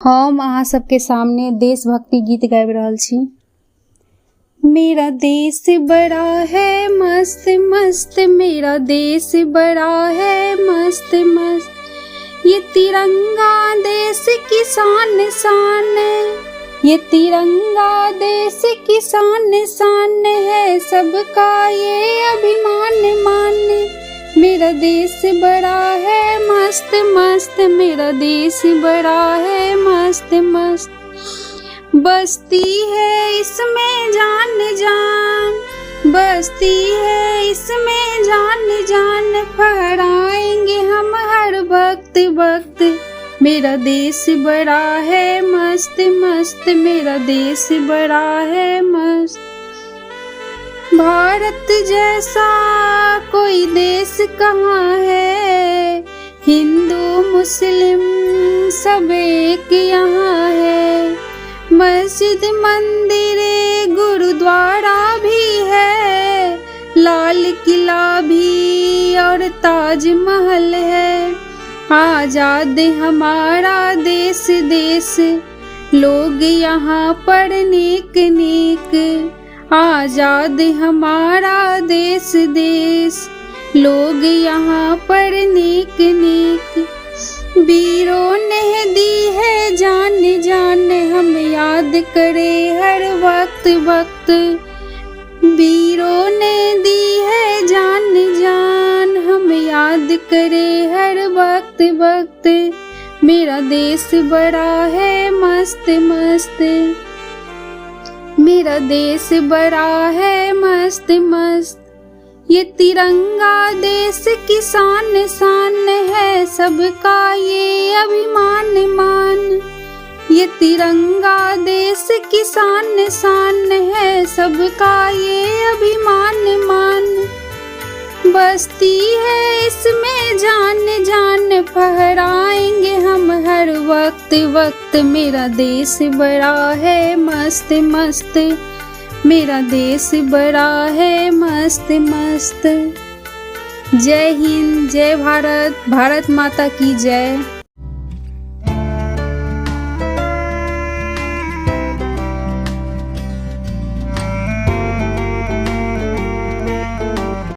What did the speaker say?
हम अहाँ सबके सामने देशभक्ति गीत गाबि रहल छी। मेरा देश बड़ा है मस्त मस्त, मेरा देश बड़ा है मस्त मस्त, ये तिरंगा देश की शान शान, ये तिरंगा देश की शान शान है, सबका ये अभिमान मान। मेरा देश बड़ा है मस्त मस्त, मेरा देश बड़ा है मस्त मस्त, बस्ती है इसमें जान जान, बस्ती है इसमें जान जान, फहराएंगे हम हर वक्त वक्त। मेरा देश बड़ा है मस्त मस्त, मेरा देश बड़ा है मस्त। भारत जैसा कोई देश कहाँ है, हिंदू मुस्लिम सब एक यहाँ है, मस्जिद मंदिर गुरुद्वारा भी है, लाल किला भी और ताजमहल है। आजाद हमारा देश देश, लोग यहाँ पर नेक नेक, आजाद हमारा देश देश, लोग यहाँ पर नेक नेक। वीरों ने दी है जान जान, हम याद करें हर वक्त वक्त, वीरों ने दी है जान जान, हम याद करें हर वक्त वक्त। मेरा देश बड़ा है मस्त मस्त, मेरा देश बड़ा है मस्त मस्त, ये तिरंगा देश की शान शान है, सबका ये अभिमान मान। ये तिरंगा देश की शान शान है, सबका ये अभिमान मान। बस्ती है इसमें जान जान, फहराएंगे हम हर वक्त वक्त। मेरा देश बड़ा है मस्त मस्त, मेरा देश बड़ा है मस्त मस्त। जय हिंद, जय भारत, भारत माता की जय।